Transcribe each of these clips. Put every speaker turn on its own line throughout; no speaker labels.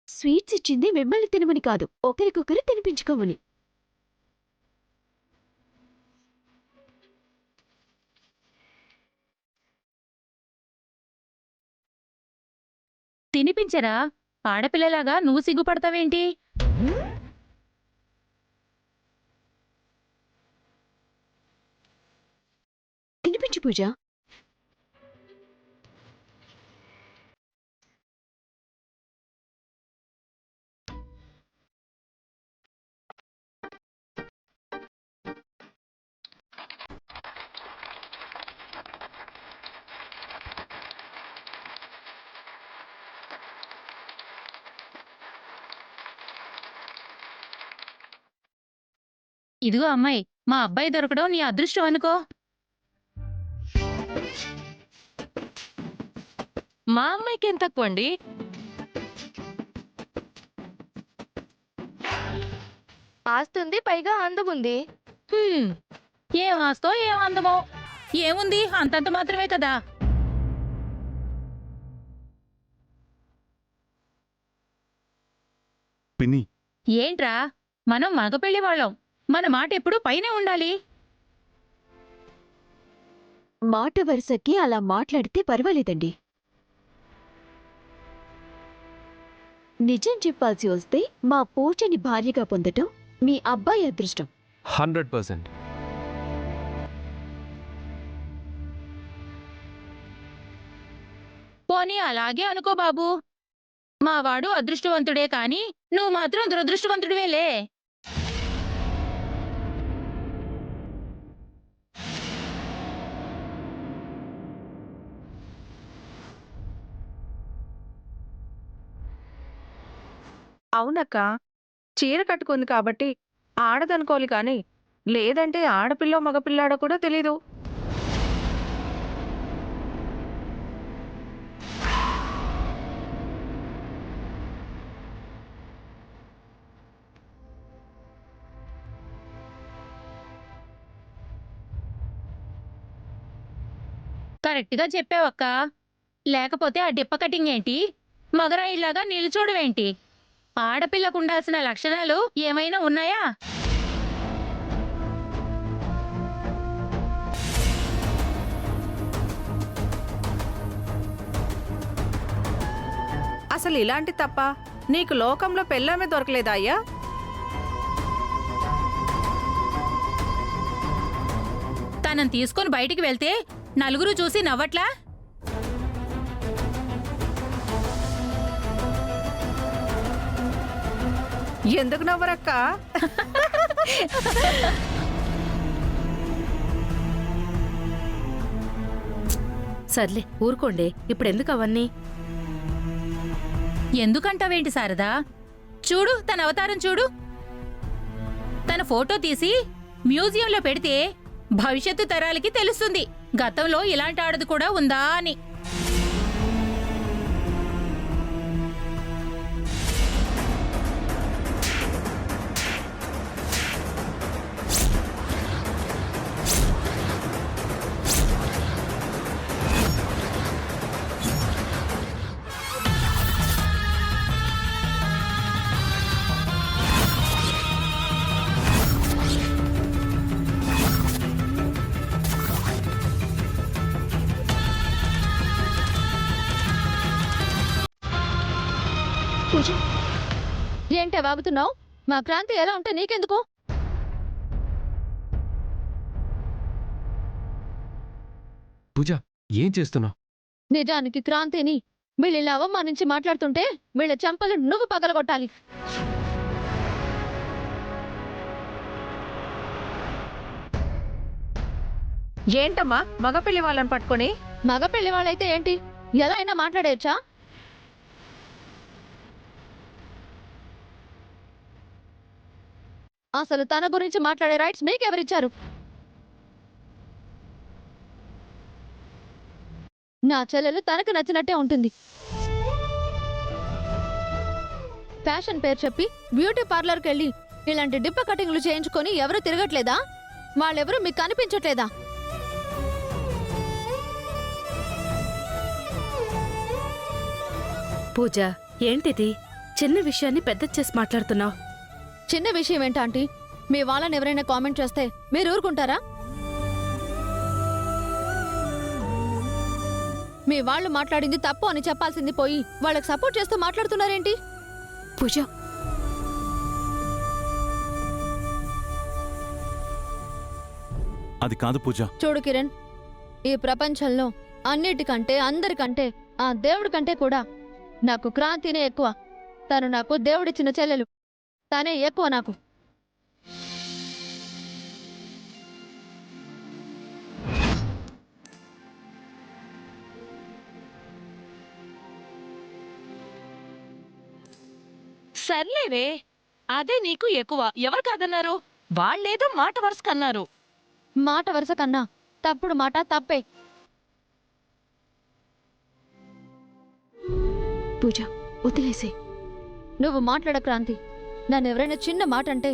Sweets ఇచ్చింది మిమ్మల్ని తినమని కాదు, ఒకరికొకరు తినిపించుకోమని.
తినిపించరా? ఆడపిల్లలాగా నువ్వు సిగ్గుపడతావేంటి?
తినిపించు పూజ.
ఇదిగో అమ్మాయి, మా అబ్బాయి దొరకడం నీ అదృష్టం అనుకో.
మా అమ్మాయికి ఏం తక్కువ అండి?
ఆస్తుంది, పైగా అందముంది.
ఏం ఆస్తో ఏం అందమో, ఏముంది అంతంత మాత్రమే కదా.
పిన్ని,
ఏంట్రా, మనం మగపెళ్లి వాళ్ళం, మన మాట ఎప్పుడు పైనే ఉండాలి.
మాట వరుసకి అలా మాట్లాడితే పర్వాలేదండి. నిజం చెప్పాల్సి వస్తే మా పూజని భార్యగా పొందటం మీ అబ్బాయి అదృష్టం.
100%.
పోనీ అలాగే అనుకో బాబు. మావాడు అదృష్టవంతుడే కాని నువ్వు మాత్రం దురదృష్టవంతుడివేలే.
అవునక్క, చీర కట్టుకుంది కాబట్టి ఆడదనుకోవాలి కాని, లేదంటే ఆడపిల్లో మగపిల్లాడో కూడా తెలీదు.
కరెక్ట్గా చెప్పావక్క. లేకపోతే ఆ డిప్ప కటింగ్ ఏంటి, మగరాయిలాగా నిల్చోడమేంటి? ఆడపిల్లకు ఉండాల్సిన లక్షణాలు ఏమైనా ఉన్నాయా?
అసలు ఇలాంటి తప్ప నీకు లోకంలో పెళ్ళామే దొరకలేదా అయ్యా?
తనని తీసుకొని బయటికి వెళ్తే నలుగురు చూసి నవ్వట్లా?
ఎందుకు నవ్వరక్క?
సర్లే ఊరుకోండి, ఇప్పుడెందుకు అవన్నీ?
ఎందుకంటావేంటి శారదా? చూడు తన అవతారం చూడు. తన ఫోటో తీసి మ్యూజియంలో పెడితే భవిష్యత్తు తరాలకి తెలుస్తుంది గతంలో ఇలాంటి ఆడది కూడా ఉందా అని.
పూజ, ఏంటే వాగుతున్నావు? మా క్రాంతి ఎలా ఉంటే నీకెందుకు?
పూజ, ఏం చేస్తున్నావు?
నిజానికి క్రాంతిని వీళ్ళ అవమానించి మాట్లాడుతుంటే వీళ్ళ చెంపలు నువ్వు పగలగొట్టాలి.
ఏంటమ్మా మగపిల్లి వాళ్ళని పట్టుకొని?
మగ పెళ్లి వాళ్ళైతే ఏంటి, ఎలా అయినా మాట్లాడేయచ్చా? అసలు తన గురించి మాట్లాడే రైట్స్ మీకెవరిచ్చారు? నా చెల్లెలు తనకు నచ్చినట్టే ఉంటుంది. ఫ్యాషన్ పేరు చెప్పి బ్యూటీ పార్లర్కి వెళ్ళి ఇలాంటి డిప్ప కటింగ్లు చేయించుకొని ఎవరు తిరగట్లేదా? వాళ్ళెవరూ మీకు కనిపించట్లేదా?
పూజ ఏంటిది చిన్న విషయాన్ని పెద్ద చేసి మాట్లాడుతున్నావు?
చిన్న విషయం ఏంటంటీ? మీ వాళ్ళని ఎవరైనా కామెంట్ చేస్తే మీరు ఊరుకుంటారా? మీ వాళ్ళు మాట్లాడింది తప్పు అని చెప్పాల్సింది పోయి వాళ్ళకి సపోర్ట్ చేస్తూ మాట్లాడుతున్నారేంటి?
పూజ,
అది కాదు పూజ.
చూడు కిరణ్, ఈ ప్రపంచంలో అన్నిటికంటే అందరికంటే ఆ దేవుడి కంటే కూడా నాకు క్రాంతినే ఎక్కువ. తను నాకు దేవుడిచ్చిన చెల్లెలు, తనే ఎక్కువ నాకు.
సర్లేవే, అదే నీకు ఎక్కువ. ఎవరు కాదన్నారు? వాళ్ళేదో మాట వరుసకన్నారు.
మాట వరుస కన్నా తప్పుడు మాట తప్పే.
పూజ వదిలేసే.
నువ్వు మాట్లాడ క్రాంతి. నన్ను ఎవరైనా చిన్న మాట అంటే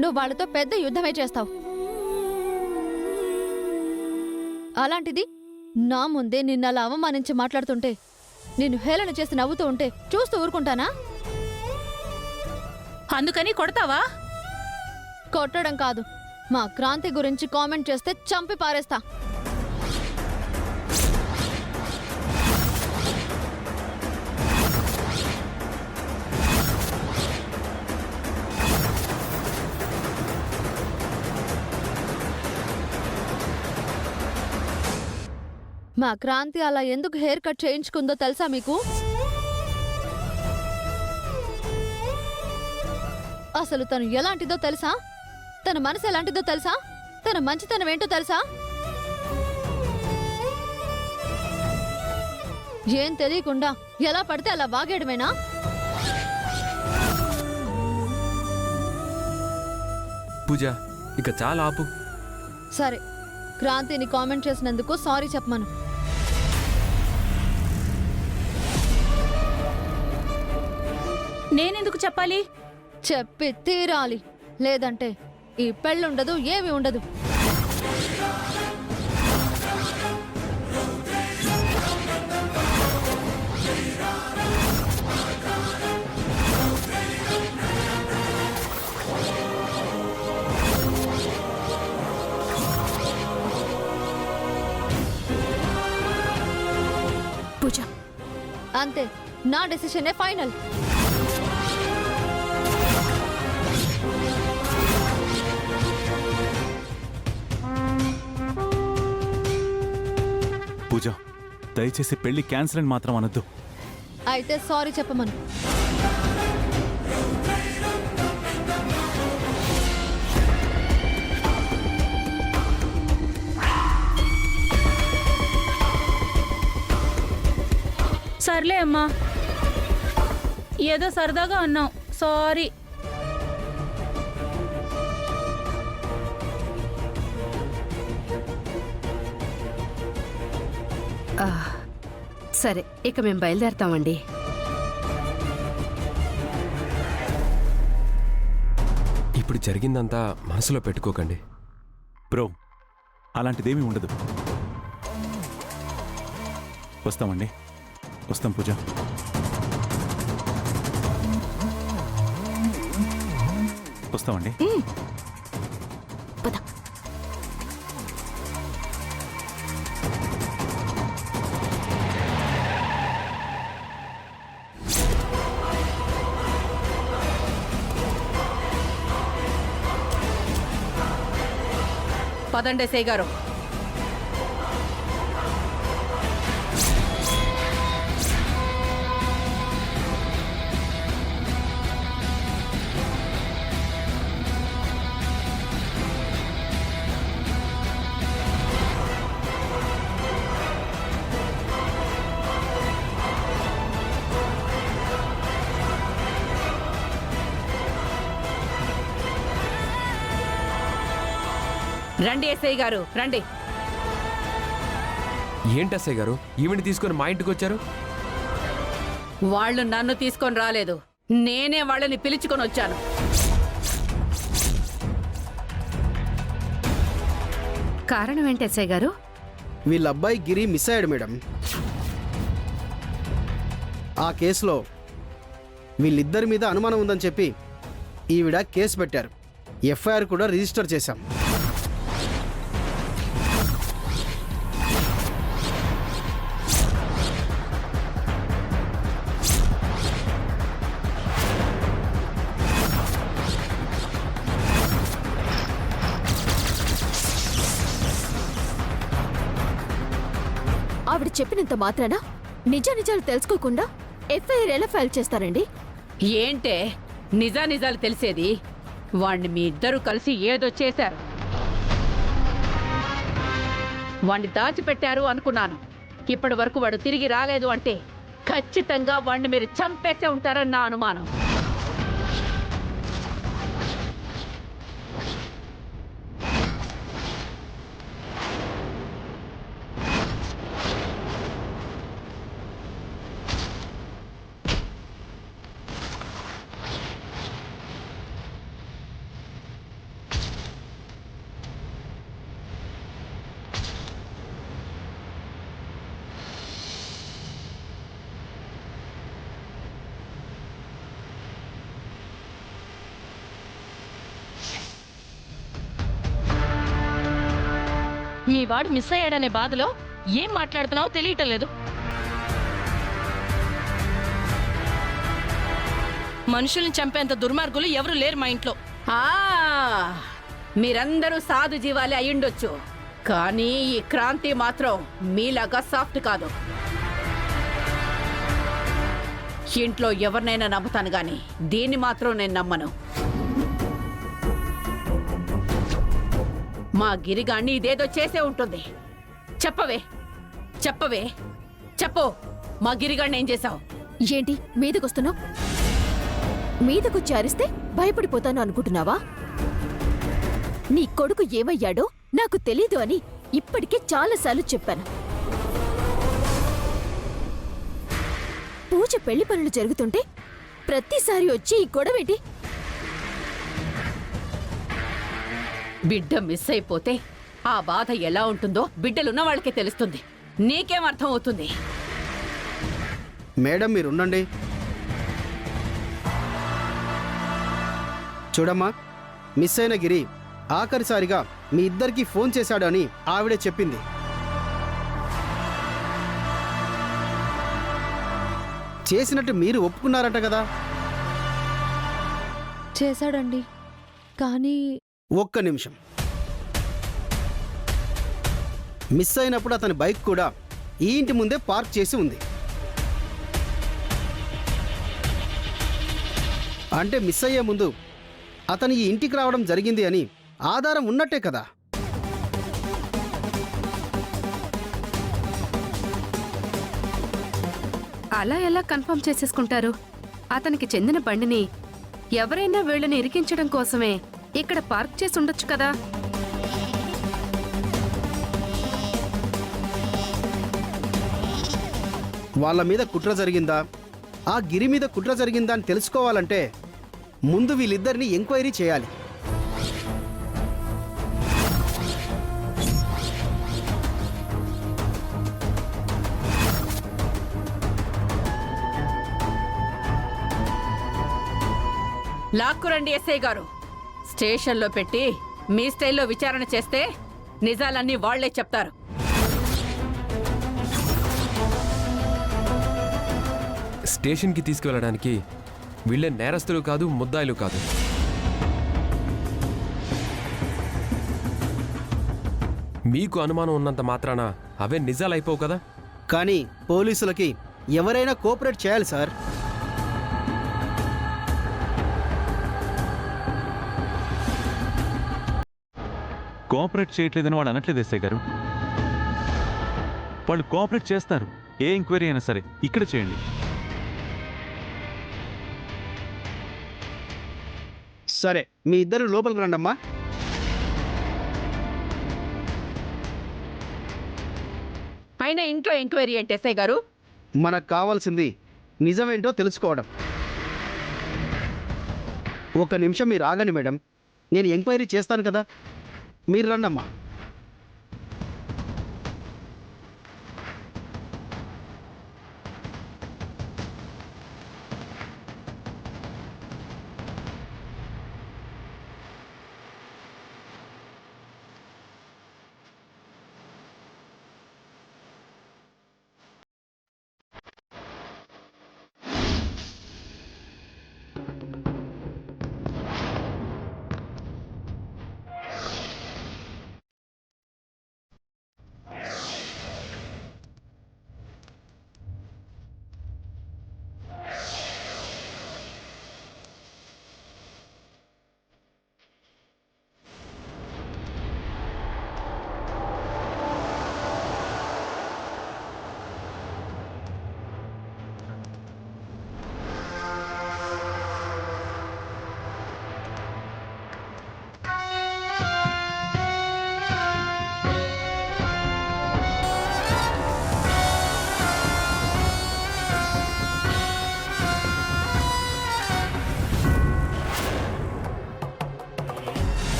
నువ్వు వాళ్ళతో పెద్ద యుద్ధమే చేస్తావు. అలాంటిది నా ముందే నిన్నలా అవమానించి మాట్లాడుతుంటే, నిన్ను హేళన చేసి నవ్వుతూ ఉంటే చూస్తూ ఊరుకుంటానా?
అందుకని కొడతావా?
కొట్టడం కాదు, మా క్రాంతి గురించి కామెంట్ చేస్తే చంపి పారేస్తా. మా క్రాంతి అలా ఎందుకు హెయిర్ కట్ చేయించుకుందో తెలుసా మీకు? అసలు తను ఎలాంటిదో తెలుసా? తన మనసు ఎలాంటిదో తెలుసా? తన మంచితనం ఏంటో తెలుసా? ఏం తెలియకుండా ఎలా పడితే అలా వాగేయడమేనా?
పూజ, ఇక చాలా ఆపు.
సరే, క్రాంతిని కామెంట్ చేసినందుకు సారీ చెప్పమను.
నేనెందుకు చెప్పాలి?
చెప్పి తీరాలి, లేదంటే ఈ పెళ్ళుండదు, ఏమీ ఉండదు.
పూజ,
అంతే, నా డెసిషనే ఫైనల్.
పూజ, దయచేసి పెళ్లి క్యాన్సిల్ అని మాత్రం అనొద్దు.
అయితే సారీ చెప్పమను.
సర్లే అమ్మా, ఏదో సరదాగా అన్నాం, సారీ.
సరే, ఇక మేము బయలుదేరతామండి.
ఇప్పుడు జరిగిందంతా మనసులో పెట్టుకోకండి.
బ్రో, అలాంటిదేమీ ఉండదు. వస్తామండి. వస్తాం పూజ. వస్తామండి.
పద.
పదండి సే గారు. రండి ఎస్ఐ గారు, రండి.
ఏంటి అస్సయ్య గారు, ఈవిని తీసుకొని మా ఇంటికి వచ్చారు?
వాళ్ళు నన్ను తీసుకొని రాలేదు, నేనే వాళ్ళని పిలుచుకొని వచ్చాను.
కారణం ఏంటి ఎస్ఐ గారు?
వీళ్ళ అబ్బాయి గిరి మిస్ అయ్యాడు మేడం. ఆ కేసులో వీళ్ళిద్దరి మీద అనుమానం ఉందని చెప్పి ఈవిడ కేసు పెట్టారు. ఎఫ్ఐఆర్ కూడా రిజిస్టర్ చేశాం.
ఆవిడ చెప్పినంత మాత్రాన నిజాలు తెలుసుకోకుండా ఎఫ్ఐఆర్ ఎలా ఫైల్ చేస్తారండి?
ఏంటే నిజాలు తెలిసేది? వాణ్ణి మీ ఇద్దరు కలిసి ఏదో చేశారు. వాణ్ణి దాచిపెట్టారు అనుకున్నాను. ఇప్పటి వరకు వాడు తిరిగి రాలేదు అంటే ఖచ్చితంగా వాణ్ణి మీరు చంపేసే ఉంటారని నా అనుమానం. మీ వాడు మిస్ అయ్యాడనే బాధలో ఏం మాట్లాడుతున్నావో తెలియటం లేదు. మనుషుల్ని చంపేంత దుర్మార్గులు ఎవరు లేరు మా ఇంట్లో. మీరందరూ సాధు జీవాలే అయ్యుండొచ్చు, కానీ ఈ క్రాంతి మాత్రం మీలాగా సాఫ్ట్ కాదు. ఇంట్లో ఎవరినైనా నమ్ముతాను గాని దీన్ని మాత్రం నేను నమ్మను. మా గిరిగాన్ని ఇదేదో చేసే ఉంటుంది. చెప్పవే చెప్పు, మా గిరిగాన్ని ఏం చేశావు?
ఏంటి మీదకొస్తున్నావు? మీదకొచ్చి అరిస్తే భయపడిపోతాను అనుకుంటున్నావా? నీ కొడుకు ఏమయ్యాడో నాకు తెలీదు అని ఇప్పటికే చాలాసార్లు చెప్పాను. పూజ పెళ్లి పనులు జరుగుతుంటే ప్రతిసారి వచ్చి ఈ గొడవేంటి?
బిడ్డ మిస్ అయిపోతే ఆ బాధ ఎలా ఉంటుందో బిడ్డలున్న వాళ్ళకే తెలుస్తుంది. నీకేం అర్థం అవుతుంది?
మేడం మీరుండండి. చూడమ్మా, మిస్ అయిన గిరి ఆఖరిసారిగా మీ ఇద్దరికి ఫోన్ చేశాడు అని ఆవిడే చెప్పింది. చేసినట్టు మీరు ఒప్పుకున్నారట కదా?
చేశాడండి, కానీ
ఒక్క నిమిషం. మిస్ అయినప్పుడు అతని బైక్ కూడా ఈ ఇంటి ముందే పార్క్ చేసి ఉంది. అంటే మిస్ అయ్యే ముందు అతను ఈ ఇంటికి రావడం జరిగింది అని ఆధారం ఉన్నట్టే కదా?
అలా ఎలా కన్ఫర్మ్ చేసేసుకుంటారు? అతనికి చెందిన బండిని ఎవరైనా వీళ్ళని ఇరికించడం కోసమే ఇక్కడ పార్క్ చేసి ఉండొచ్చు కదా.
వాళ్ళ మీద కుట్ర జరిగిందా, ఆ గిరి మీద కుట్ర జరిగిందా అని తెలుసుకోవాలంటే ముందు వీళ్ళిద్దరిని ఎంక్వైరీ చేయాలి.
లాక్కురండి ఎస్ఐ గారు. స్టేషన్లో పెట్టి మీ స్టైల్లో విచారణ చేస్తే నిజాలన్నీ వాళ్లే చెప్తారు.
స్టేషన్కి తీసుకువెళ్ళడానికి వీళ్ళే నేరస్తులు కాదు, ముద్దాయిలు కాదు. మీకు అనుమానం ఉన్నంత మాత్రాన అవే నిజాలు అయిపోవు కదా.
కానీ పోలీసులకి ఎవరైనా కోఆపరేట్ చేయాలి సార్.
కోఆపరేట్ చేయట్లేదని వాడు అనట్లేదు ఎస్ఐ గారు. వాళ్ళు కోఆపరేట్ చేస్తారు. ఏ ఎంక్వైరీ అయినా సరే ఇక్కడ చేయండి.
సరే, మీ ఇద్దరు లోపలికి రండమ్మా.
అయినా ఇంట్లో ఎంక్వైరీ అంటే ఎస్ఐ గారు?
మనకు కావాల్సింది నిజమేంటో తెలుసుకోవడం. ఒక నిమిషం మీరు ఆగండి మేడం, నేను ఎంక్వైరీ చేస్తాను కదా. మీరు రండమ్మా.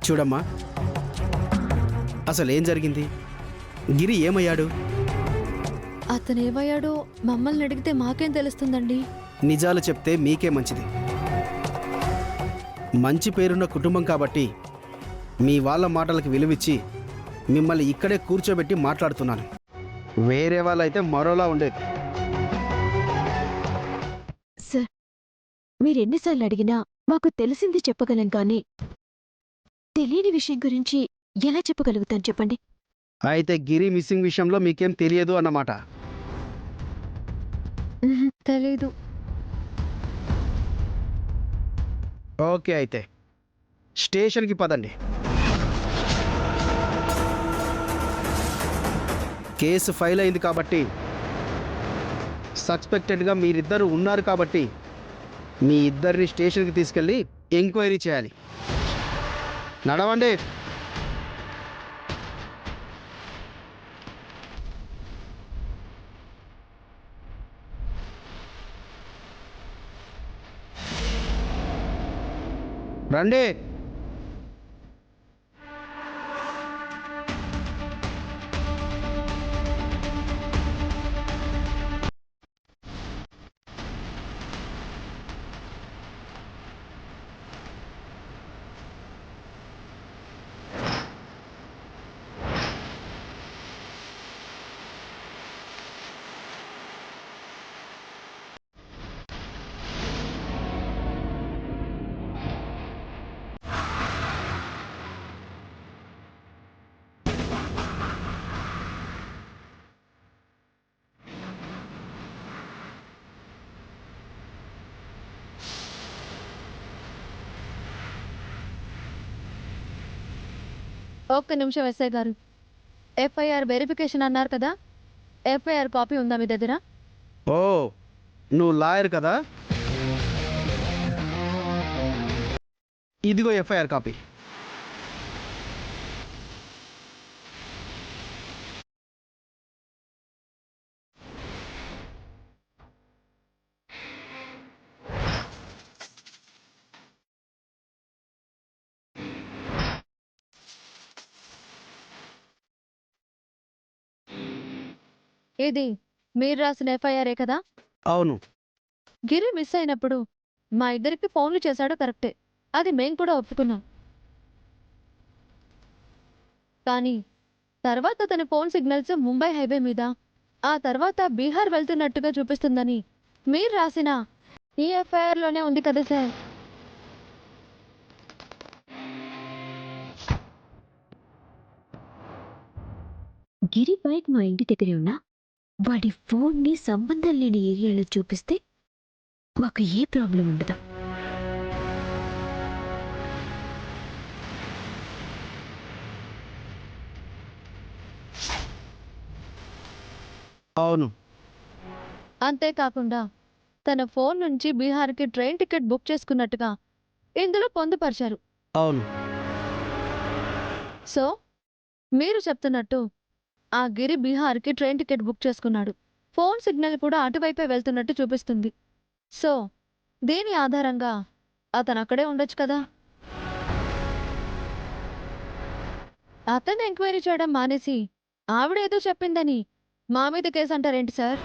చూడమ్మా, అసలు ఏం జరిగింది? గిరి ఏమయ్యాడు?
అతను ఏమయ్యాడో మమ్మల్ని అడిగితే మాకేం తెలుస్తుందండి?
నిజాలు చెప్తే మీకే మంచిది. మంచి పేరున్న కుటుంబం కాబట్టి మీ వాళ్ళ మాటలకు విలువిచ్చి మిమ్మల్ని ఇక్కడే కూర్చోబెట్టి మాట్లాడుతున్నాను. వేరే వాళ్ళైతే మరోలా ఉండేది.
సార్, మీరెన్నిసార్లు అడిగినా మాకు తెలిసింది చెప్పగలం కానీ తెలియని విషయం గురించి ఎలా చెప్పగలుగుతాను చెప్పండి?
అయితే గిరి మిస్సింగ్ విషయంలో మీకేం తెలియదు అన్నమాట.
తెలీదు.
ఓకే, అయితే స్టేషన్కి పదండి. కేసు ఫైల్ అయింది కాబట్టి, సస్పెక్టెడ్గా మీరిద్దరు ఉన్నారు కాబట్టి మీ ఇద్దరిని స్టేషన్కి తీసుకెళ్ళి ఎంక్వైరీ చేయాలి. నడవండి. రండి.
ఒక్క నిమిషం ఎస్ఐ గారు. ఎఫ్ఐఆర్ వెరిఫికేషన్ అన్నారు కదా, ఎఫ్ఐఆర్ కాపీ ఉందా మీ దగ్గర?
ఓ, నువ్వు లాయర్ కదా? ఇదిగో ఎఫ్ఐఆర్ కాపీ.
ఇది మీరు రాసిన ఎఫ్ఐఆరే కదా?
అవును.
గిరి మిస్ అయినప్పుడు మా ఇద్దరికి ఫోన్లు చేశాడు కరెక్టే, అది మేం కూడా ఒప్పుకున్నాం. కానీ తర్వాత తన ఫోన్ సిగ్నల్స్ ముంబై హైవే మీద, ఆ తర్వాత బీహార్ వెళ్తున్నట్టుగా చూపిస్తుందని మీరు రాసిన ఈ ఎఫ్ఐఆర్లోనే ఉంది కదా సార్.
గిరి బైక్ మా ఇంటి దగ్గరే ఉన్నా వాడి ఫోన్ని సంబంధం లేని ఏరియాలో చూపిస్తే మాకు ఏ ప్రాబ్లం ఉండదు.
అవును.
అంతేకాకుండా తన ఫోన్ నుంచి బీహార్కి ట్రైన్ టికెట్ బుక్ చేసుకున్నట్టుగా ఇందులో పొందుపరిచారు.
అవును.
సో మీరు చెప్తున్నట్టు ఆ గిరి బీహార్కి ట్రైన్ టికెట్ బుక్ చేసుకున్నాడు. ఫోన్ సిగ్నల్ కూడా అటువైపే వెళ్తున్నట్టు చూపిస్తుంది. సో దీని ఆధారంగా అతను అక్కడే ఉండొచ్చు కదా. అతను ఎంక్వైరీ చేయడం మానేసి ఆవిడేదో చెప్పిందని మా మీద కేసు అంటారేంటి సార్?